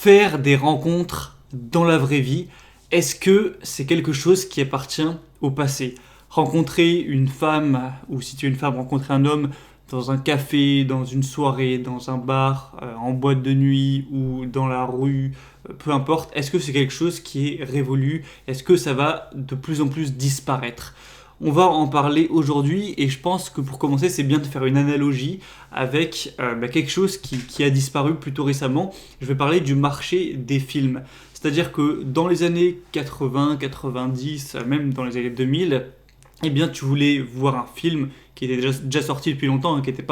faire des rencontres dans la vraie vie, est-ce que c'est quelque chose qui appartient au passé? Rencontrer une femme, ou si tu es une femme, rencontrer un homme dans un café, dans une soirée, dans un bar, en boîte de nuit ou dans la rue, peu importe, est-ce que c'est quelque chose qui est révolu? Est-ce que ça va de plus en plus disparaître? On va en parler aujourd'hui et je pense que pour commencer, c'est bien de faire une analogie avec quelque chose qui a disparu plutôt récemment. Je vais parler du marché des films. C'est-à-dire que dans les années 80, 90, même dans les années 2000, eh bien, tu voulais voir un film qui était déjà sorti depuis longtemps, qui n'était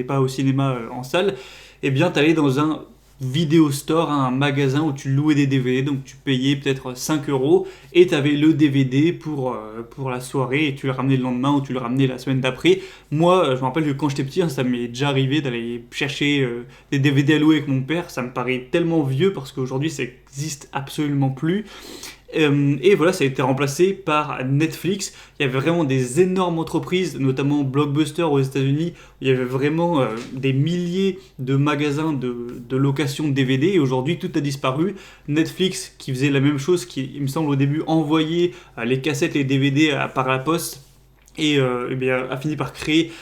pas au cinéma en salle, eh bien, tu allais dans un vidéo store, un magasin où tu louais des DVD, donc tu payais peut-être 5 euros et tu avais le DVD pour la soirée et tu le ramenais le lendemain ou tu le ramenais la semaine d'après. Moi, je me rappelle que quand j'étais petit, ça m'est déjà arrivé d'aller chercher des DVD à louer avec mon père. Ça me paraît tellement vieux parce qu'aujourd'hui ça n'existe absolument plus. Et voilà, ça a été remplacé par Netflix. Il y avait vraiment des énormes entreprises, notamment Blockbuster aux États-Unis, où il y avait vraiment des milliers de magasins de location de DVD. Et aujourd'hui, tout a disparu. Netflix, qui faisait la même chose, qui, il me semble, au début, envoyait les cassettes, les DVD par la poste, et a fini par créer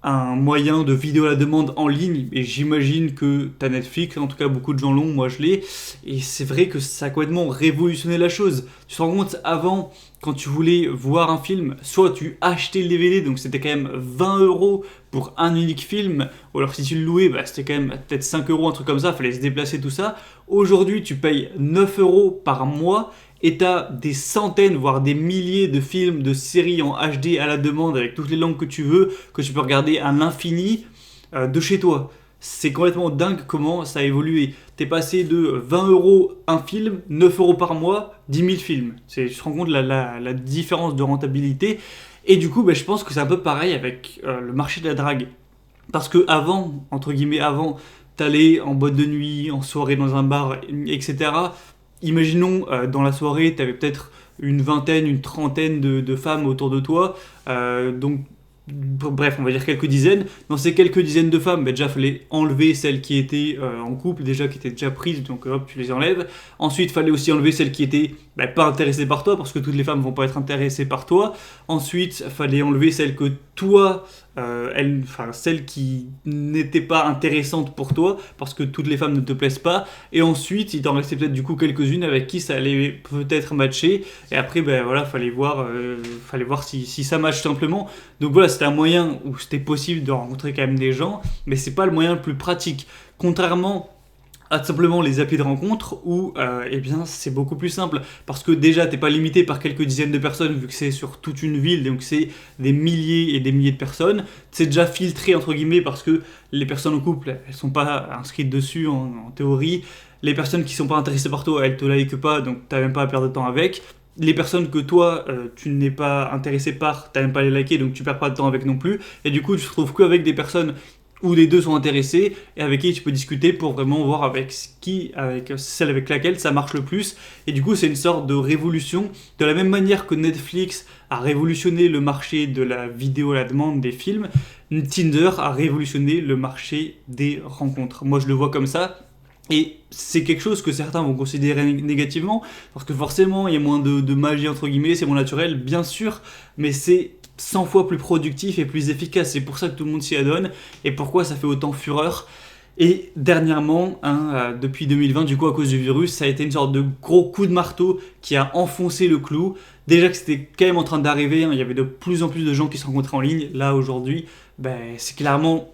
un moyen de vidéo à la demande en ligne, et j'imagine que tu as Netflix, en tout cas beaucoup de gens l'ont, moi je l'ai, et c'est vrai que ça a complètement révolutionné la chose. Tu te rends compte, avant, quand tu voulais voir un film, soit tu achetais le DVD, donc c'était quand même 20 euros pour un unique film, ou alors si tu le louais, c'était quand même peut-être 5 euros, un truc comme ça, fallait se déplacer, tout ça. Aujourd'hui, tu payes 9 euros par mois, et t'as des centaines, voire des milliers de films, de séries en HD à la demande avec toutes les langues que tu veux, que tu peux regarder à l'infini de chez toi. C'est complètement dingue comment ça a évolué. T'es passé de 20 euros un film, 9 euros par mois, 10 000 films. Tu te rends compte de la différence de rentabilité. Et du coup, je pense que c'est un peu pareil avec le marché de la drague. Parce que avant, entre guillemets avant, t'allais en boîte de nuit, en soirée dans un bar, etc. Imaginons, dans la soirée, tu avais peut-être une vingtaine, une trentaine de femmes autour de toi. Donc, bref, on va dire quelques dizaines. Dans ces quelques dizaines de femmes, déjà, il fallait enlever celles qui étaient en couple, déjà qui étaient déjà prises, donc hop, tu les enlèves. Ensuite, il fallait aussi enlever celles qui étaient pas intéressées par toi, parce que toutes les femmes ne vont pas être intéressées par toi. Ensuite, il fallait enlever celles que toi, celles qui n'étaient pas intéressantes pour toi, parce que toutes les femmes ne te plaisent pas. Et ensuite, il t'en restait peut-être du coup quelques-unes avec qui ça allait peut-être matcher. Et après, fallait voir si ça match simplement. Donc voilà, c'était un moyen où c'était possible de rencontrer quand même des gens, mais c'est pas le moyen le plus pratique. Contrairement à simplement les applis de rencontre où c'est beaucoup plus simple parce que déjà t'es pas limité par quelques dizaines de personnes vu que c'est sur toute une ville, donc c'est des milliers et des milliers de personnes. C'est déjà filtré entre guillemets parce que les personnes en couple elles sont pas inscrites dessus en théorie. Les personnes qui sont pas intéressées par toi elles te likent pas, donc t'as même pas à perdre de temps avec. Les personnes que toi tu n'es pas intéressé par, t'as même pas à les liker, donc tu perds pas de temps avec non plus. Et du coup tu te retrouves qu'avec des personnes où les deux sont intéressés et avec qui tu peux discuter pour vraiment voir avec celle avec laquelle ça marche le plus. Et du coup, c'est une sorte de révolution. De la même manière que Netflix a révolutionné le marché de la vidéo à la demande des films, Tinder a révolutionné le marché des rencontres. Moi, je le vois comme ça. Et c'est quelque chose que certains vont considérer négativement, parce que forcément, il y a moins de magie, entre guillemets, c'est moins naturel, bien sûr, mais c'est 100 fois plus productif et plus efficace. C'est pour ça que tout le monde s'y adonne, et pourquoi ça fait autant fureur. Et dernièrement, depuis 2020, du coup, à cause du virus, ça a été une sorte de gros coup de marteau qui a enfoncé le clou. Déjà que c'était quand même en train d'arriver, il y avait de plus en plus de gens qui se rencontraient en ligne. Là, aujourd'hui, c'est clairement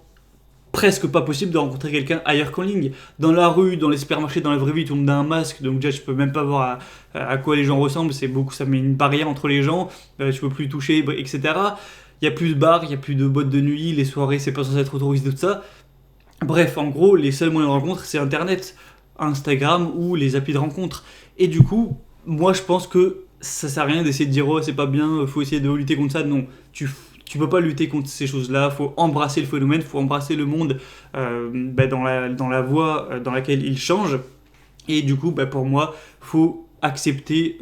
presque pas possible de rencontrer quelqu'un ailleurs qu'en ligne. Dans la rue, dans les supermarchés, dans la vraie vie, tout le monde a un masque, donc déjà tu peux même pas voir à quoi les gens ressemblent, ça met une barrière entre les gens, tu peux plus toucher, etc. Il y a plus de bars, il y a plus de boîtes de nuit, les soirées c'est pas censé être autorisé, tout ça. Bref, en gros, les seuls moyens de rencontre c'est Internet, Instagram ou les applis de rencontre. Et du coup, moi je pense que ça sert à rien d'essayer de dire oh c'est pas bien, faut essayer de lutter contre ça. Non, tu peux pas lutter contre ces choses-là, faut embrasser le phénomène, faut embrasser le monde dans la voie dans laquelle il change. Et du coup, pour moi, faut accepter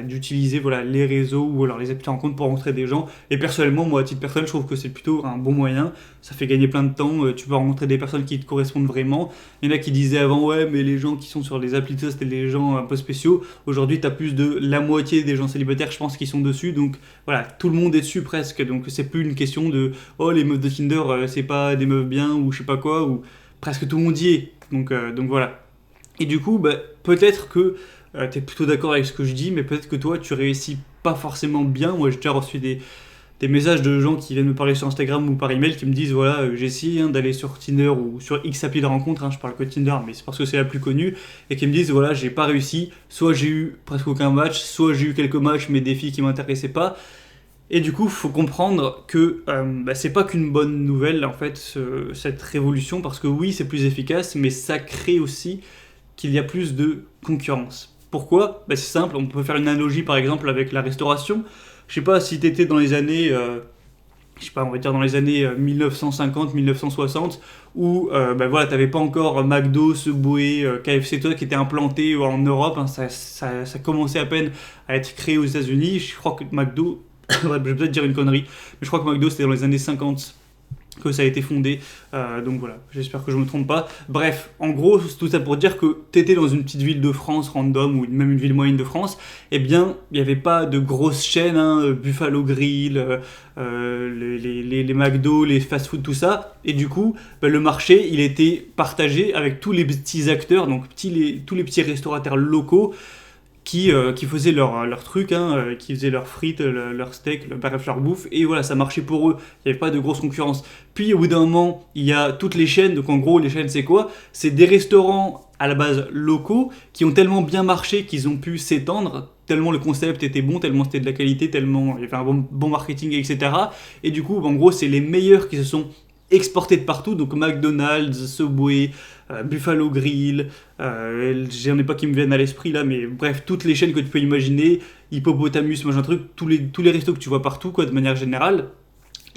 d'utiliser voilà, les réseaux ou alors les applis de rencontre pour rencontrer des gens. Et personnellement, moi, à titre personnel, je trouve que c'est plutôt un bon moyen. Ça fait gagner plein de temps. Tu peux rencontrer des personnes qui te correspondent vraiment. Il y en a qui disaient avant, ouais, mais les gens qui sont sur les applis, ça, c'était des gens un peu spéciaux. Aujourd'hui, tu as plus de la moitié des gens célibataires, je pense, qui sont dessus. Donc voilà, tout le monde est dessus presque. Donc c'est plus une question de, oh, les meufs de Tinder, c'est pas des meufs bien ou je sais pas quoi. Ou presque tout le monde y est. Donc voilà. Et du coup, peut-être que tu es plutôt d'accord avec ce que je dis, mais peut-être que toi, tu réussis pas forcément bien. Moi, j'ai déjà reçu des messages de gens qui viennent me parler sur Instagram ou par email qui me disent voilà, j'ai essayé d'aller sur Tinder ou sur X appli de rencontre, je parle que de Tinder, mais c'est parce que c'est la plus connue, et qui me disent voilà, j'ai pas réussi, soit j'ai eu presque aucun match, soit j'ai eu quelques matchs, mais des filles qui m'intéressaient pas. Et du coup, faut comprendre que c'est pas qu'une bonne nouvelle en fait, cette révolution, parce que oui, c'est plus efficace, mais ça crée aussi qu'il y a plus de concurrence. Pourquoi ? C'est simple, on peut faire une analogie par exemple avec la restauration. Je sais pas si tu étais dans les années, on va dire dans les années 1950, 1960, où voilà, t'avais pas encore McDo, Subway, KFC, toi qui étaient implantés en Europe, ça commençait à peine à être créé aux États-Unis. Je crois que McDo, je vais peut-être dire une connerie, mais je crois que McDo c'était dans les années 50 que ça a été fondé, donc voilà, j'espère que je me trompe pas. Bref, en gros, c'est tout ça pour dire que t'étais dans une petite ville de France random, ou même une ville moyenne de France, eh bien, il n'y avait pas de grosses chaînes, Buffalo Grill, les McDo, les fast-food, tout ça, et du coup, le marché, il était partagé avec tous les petits acteurs, donc tous les petits restaurateurs locaux, qui faisaient leur truc, qui faisaient leurs frites, leur steak, bref, leur bouffe, et voilà, ça marchait pour eux, il n'y avait pas de grosse concurrence. Puis au bout d'un moment, il y a toutes les chaînes, donc en gros, les chaînes c'est quoi ? C'est des restaurants à la base locaux qui ont tellement bien marché qu'ils ont pu s'étendre, tellement le concept était bon, tellement c'était de la qualité, tellement il y avait un bon marketing, etc. Et du coup, en gros, c'est les meilleurs qui se sont exportés de partout, donc McDonald's, Subway, Buffalo Grill, j'en ai pas qui me viennent à l'esprit là, mais bref, toutes les chaînes que tu peux imaginer, Hippopotamus, machin truc, tous les restos que tu vois partout, quoi, de manière générale,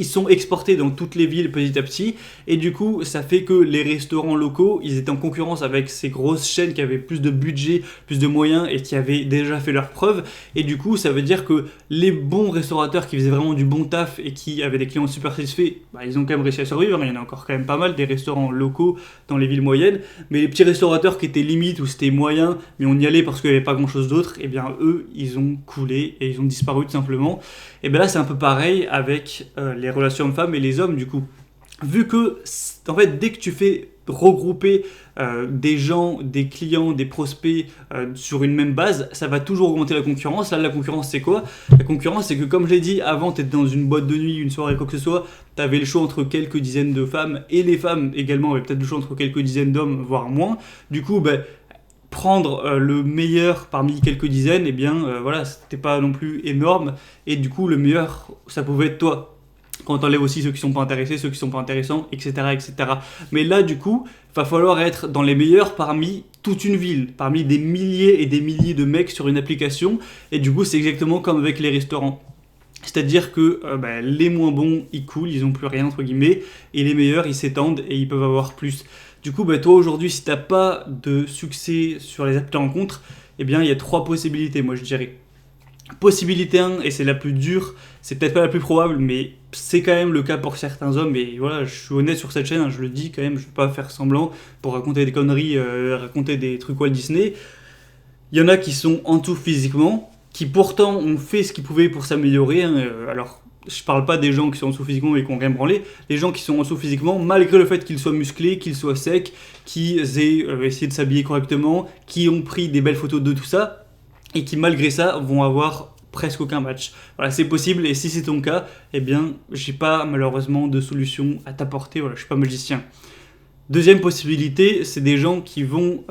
ils sont exportés dans toutes les villes petit à petit, et du coup, ça fait que les restaurants locaux, ils étaient en concurrence avec ces grosses chaînes qui avaient plus de budget, plus de moyens, et qui avaient déjà fait leurs preuves, et du coup, ça veut dire que les bons restaurateurs qui faisaient vraiment du bon taf, et qui avaient des clients super satisfaits, ils ont quand même réussi à survivre, il y en a encore quand même pas mal, des restaurants locaux dans les villes moyennes, mais les petits restaurateurs qui étaient limites, ou c'était moyen, mais on y allait parce qu'il n'y avait pas grand chose d'autre, et bien eux, ils ont coulé, et ils ont disparu tout simplement. Et bien là, c'est un peu pareil avec les relations hommes-femmes et les hommes, du coup. Vu que, en fait, dès que tu fais regrouper des gens, des clients, des prospects sur une même base, ça va toujours augmenter la concurrence. Là, la concurrence, c'est quoi ? La concurrence, c'est que, comme je l'ai dit, avant, tu étais dans une boîte de nuit, une soirée, quoi que ce soit, tu avais le choix entre quelques dizaines de femmes, et les femmes également avaient peut-être le choix entre quelques dizaines d'hommes, voire moins. Du coup, prendre le meilleur parmi quelques dizaines, et bien voilà, c'était pas non plus énorme, et du coup le meilleur ça pouvait être toi, quand t'enlèves aussi ceux qui sont pas intéressés, ceux qui sont pas intéressants, etc., etc. Mais là du coup va falloir être dans les meilleurs parmi toute une ville, parmi des milliers et des milliers de mecs sur une application, et du coup c'est exactement comme avec les restaurants. C'est-à-dire que les moins bons, ils coulent, ils n'ont plus rien, entre guillemets, et les meilleurs, ils s'étendent et ils peuvent avoir plus. Du coup, toi, aujourd'hui, si tu n'as pas de succès sur les applis de rencontre, eh bien, il y a 3 possibilités, moi, je dirais. Possibilité 1, et c'est la plus dure, c'est peut-être pas la plus probable, mais c'est quand même le cas pour certains hommes, et voilà, je suis honnête sur cette chaîne, je le dis quand même, je ne vais pas faire semblant pour raconter des conneries, raconter des trucs Walt Disney. Il y en a qui sont en dessous physiquement, qui pourtant ont fait ce qu'ils pouvaient pour s'améliorer. Alors, je parle pas des gens qui sont en dessous physiquement et qui ont rien branlé, les gens qui sont en dessous physiquement, malgré le fait qu'ils soient musclés, qu'ils soient secs, qu'ils aient essayé de s'habiller correctement, qui ont pris des belles photos de tout ça, et qui malgré ça vont avoir presque aucun match. Voilà, c'est possible, et si c'est ton cas, eh bien, j'ai pas malheureusement de solution à t'apporter, voilà, je suis pas magicien. Deuxième possibilité, c'est des gens qui vont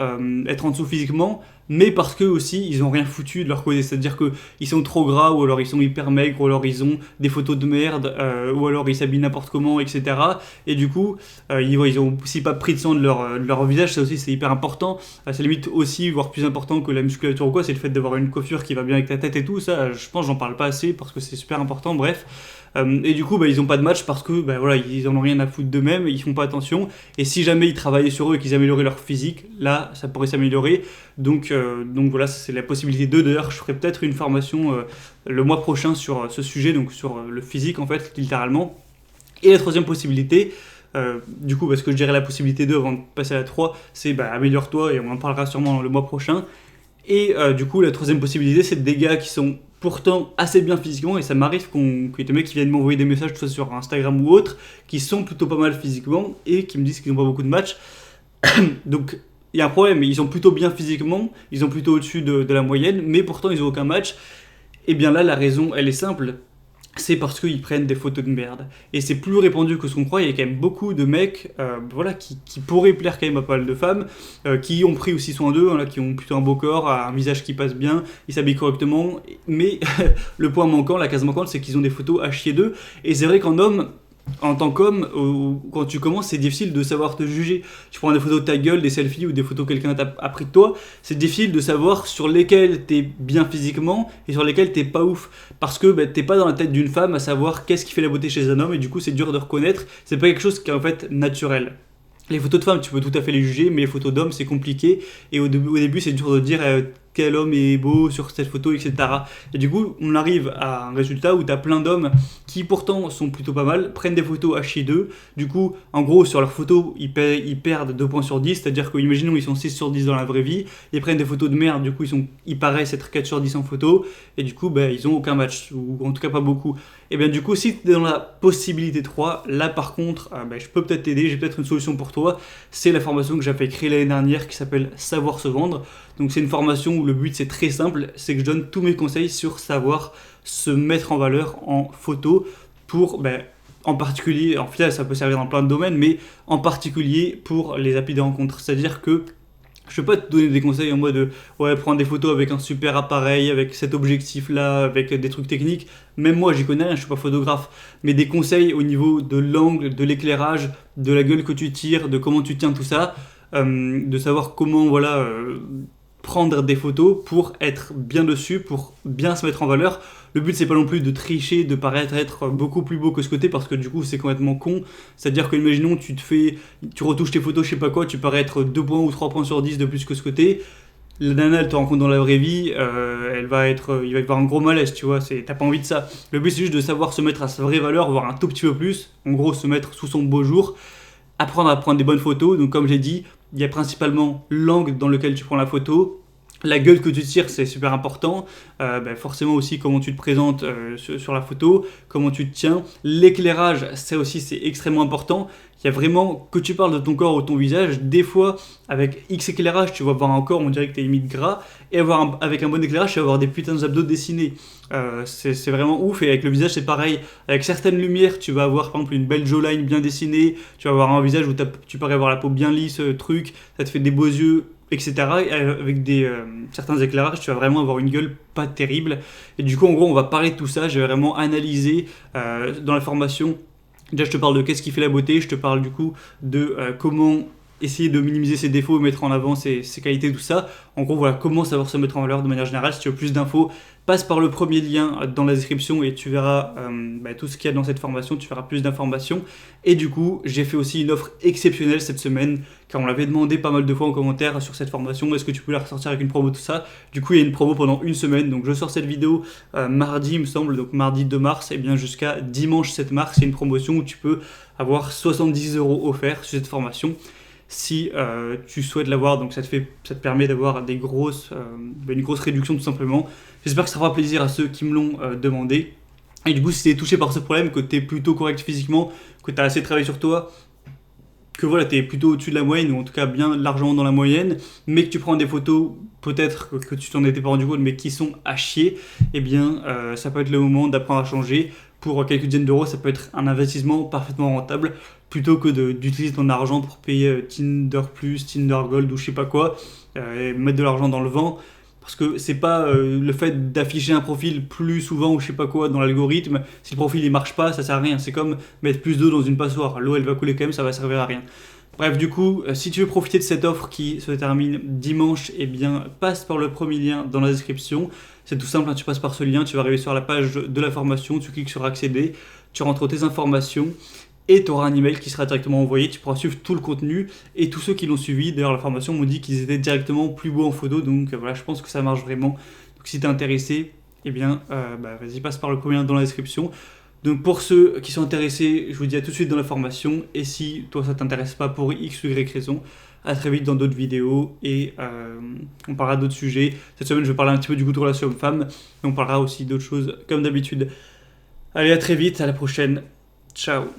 être en dessous physiquement, mais parce qu'eux aussi, ils ont rien foutu de leur côté. C'est-à-dire qu'ils sont trop gras, ou alors ils sont hyper maigres, ou alors ils ont des photos de merde, ou alors ils s'habillent n'importe comment, etc. Et du coup, ils ont aussi pas pris de soin de leur visage, ça aussi c'est hyper important. C'est limite aussi, voire plus important que la musculature ou quoi, c'est le fait d'avoir une coiffure qui va bien avec ta tête et tout. Ça, je pense, j'en parle pas assez, parce que c'est super important, bref. Et du coup, ils ont pas de match parce que voilà, ils en ont rien à foutre d'eux-mêmes, ils font pas attention. Et si jamais ils travaillaient sur eux et qu'ils amélioraient leur physique, là, ça pourrait s'améliorer. Donc voilà, c'est la possibilité 2. D'ailleurs, je ferai peut-être une formation le mois prochain sur ce sujet, donc sur le physique en fait, littéralement. Et la troisième possibilité, du coup, parce que je dirais la possibilité 2 avant de passer à la 3, c'est améliore-toi et on en parlera sûrement le mois prochain. Et du coup, la troisième possibilité, c'est des gars qui sont pourtant assez bien physiquement, et ça m'arrive qu'il y ait des mecs qui viennent m'envoyer des messages, que ce soit sur Instagram ou autre, qui sont plutôt pas mal physiquement et qui me disent qu'ils n'ont pas beaucoup de matchs. Donc, il y a un problème, ils sont plutôt bien physiquement, ils sont plutôt au-dessus de la moyenne, mais pourtant ils n'ont aucun match. Et bien là, la raison, elle est simple. C'est parce qu'ils prennent des photos de merde. Et c'est plus répandu que ce qu'on croit. Il y a quand même beaucoup de mecs qui pourraient plaire quand même à pas mal de femmes, qui ont pris aussi soin d'eux, qui ont plutôt un beau corps, un visage qui passe bien, ils s'habillent correctement. Mais le point manquant, la case manquante, c'est qu'ils ont des photos à chier d'eux. Et c'est vrai qu'en homme, en tant qu'homme, quand tu commences, c'est difficile de savoir te juger. Tu prends des photos de ta gueule, des selfies ou des photos que quelqu'un t'a appris de toi, c'est difficile de savoir sur lesquelles t'es bien physiquement et sur lesquelles t'es pas ouf. Parce que t'es pas dans la tête d'une femme à savoir qu'est-ce qui fait la beauté chez un homme, et du coup c'est dur de reconnaître, c'est pas quelque chose qui est en fait naturel. Les photos de femmes, tu peux tout à fait les juger, mais les photos d'hommes, c'est compliqué. Et au début, c'est dur de dire quel homme est beau sur cette photo, etc. Et du coup, on arrive à un résultat où tu as plein d'hommes qui, pourtant, sont plutôt pas mal, prennent des photos à chier d'eux. Du coup, en gros, sur leurs photos, ils perdent 2 points sur 10. C'est-à-dire qu'imaginons, ils sont 6 sur 10 dans la vraie vie. Ils prennent des photos de merde, du coup, ils paraissent être 4 sur 10 en photo. Et du coup, ils ont aucun match, ou en tout cas pas beaucoup. Et bien du coup, si tu es dans la possibilité 3, là par contre, je peux peut-être t'aider, j'ai peut-être une solution pour toi. C'est la formation que j'avais créée l'année dernière qui s'appelle Savoir se vendre. Donc c'est une formation où le but c'est très simple, c'est que je donne tous mes conseils sur savoir se mettre en valeur en photo pour, en particulier, en fait ça peut servir dans plein de domaines, mais en particulier pour les applis de rencontre. C'est-à-dire que je ne peux pas te donner des conseils en mode prendre des photos avec un super appareil, avec cet objectif là, avec des trucs techniques. Même moi j'y connais rien, je suis pas photographe. Mais des conseils au niveau de l'angle, de l'éclairage, de la gueule que tu tires, de comment tu tiens tout ça, de savoir comment prendre des photos pour être bien dessus, pour bien se mettre en valeur. Le but c'est pas non plus de tricher, de paraître être beaucoup plus beau que ce côté, parce que du coup c'est complètement con. C'est-à-dire que imaginons tu retouches tes photos, je sais pas quoi, tu parais être 2 points ou 3 points sur 10 de plus que ce côté. La nana elle te rencontre dans la vraie vie, il va y avoir un gros malaise, tu vois, t'as pas envie de ça. Le but c'est juste de savoir se mettre à sa vraie valeur, voire un tout petit peu plus, en gros se mettre sous son beau jour, apprendre à prendre des bonnes photos. Donc comme j'ai dit, il y a principalement l'angle dans lequel tu prends la photo, la gueule que tu tires, c'est super important. Forcément aussi comment tu te présentes sur la photo, comment tu te tiens. L'éclairage, ça aussi c'est extrêmement important. Il y a vraiment, que tu parles de ton corps ou de ton visage, des fois avec X éclairage tu vas voir un corps, on dirait que t'es limite gras, et avec un bon éclairage tu vas avoir des putains d'abdos dessinés. C'est vraiment ouf. Et avec le visage c'est pareil, avec certaines lumières tu vas avoir par exemple une belle jawline bien dessinée, tu vas avoir un visage où tu parais avoir la peau bien lisse, ça te fait des beaux yeux, etc. Et avec certains éclairages, tu vas vraiment avoir une gueule pas terrible. Et du coup, en gros, on va parler de tout ça. Je vais vraiment analyser dans la formation. Déjà, je te parle de qu'est-ce qui fait la beauté. Je te parle du coup de comment essayer de minimiser ses défauts, mettre en avant ses qualités, tout ça. En gros, voilà, comment savoir se mettre en valeur de manière générale. Si tu veux plus d'infos, passe par le premier lien dans la description et tu verras tout ce qu'il y a dans cette formation, tu verras plus d'informations. Et du coup, j'ai fait aussi une offre exceptionnelle cette semaine, car on l'avait demandé pas mal de fois en commentaire sur cette formation, est-ce que tu peux la ressortir avec une promo, tout ça. Du coup, il y a une promo pendant une semaine, donc je sors cette vidéo mardi, il me semble, donc mardi 2 mars, et bien jusqu'à dimanche 7 mars, il y a une promotion où tu peux avoir 70 € offerts sur cette formation. Si tu souhaites l'avoir, donc ça te permet d'avoir une grosse réduction tout simplement. J'espère que ça fera plaisir à ceux qui me l'ont demandé. Et du coup, si tu es touché par ce problème, que tu es plutôt correct physiquement, que tu as assez travaillé sur toi, que voilà, tu es plutôt au-dessus de la moyenne, ou en tout cas bien largement dans la moyenne, mais que tu prends des photos, peut-être que tu t'en étais pas rendu compte, mais qui sont à chier, eh bien ça peut être le moment d'apprendre à changer. Pour quelques dizaines d'euros, ça peut être un investissement parfaitement rentable, plutôt que d'utiliser ton argent pour payer Tinder Plus, Tinder Gold ou je sais pas quoi, et mettre de l'argent dans le vent. Parce que c'est pas le fait d'afficher un profil plus souvent ou je sais pas quoi dans l'algorithme, si le profil il marche pas, ça sert à rien. C'est comme mettre plus d'eau dans une passoire, l'eau elle va couler quand même, ça va servir à rien. Bref, du coup, si tu veux profiter de cette offre qui se termine dimanche, eh bien, passe par le premier lien dans la description. C'est tout simple, hein, tu passes par ce lien, tu vas arriver sur la page de la formation, tu cliques sur accéder, tu rentres tes informations et tu auras un email qui sera directement envoyé. Tu pourras suivre tout le contenu et tous ceux qui l'ont suivi. D'ailleurs, la formation m'ont dit qu'ils étaient directement plus beaux en photo, donc voilà, je pense que ça marche vraiment. Donc si tu es intéressé, eh bien, vas-y, passe par le premier lien dans la description. Donc pour ceux qui sont intéressés, je vous dis à tout de suite dans la formation. Et si toi ça t'intéresse pas pour X ou Y raison, à très vite dans d'autres vidéos et on parlera d'autres sujets. Cette semaine je vais parler un petit peu du coup de relations hommes-femmes, mais on parlera aussi d'autres choses comme d'habitude. Allez, à très vite, à la prochaine. Ciao.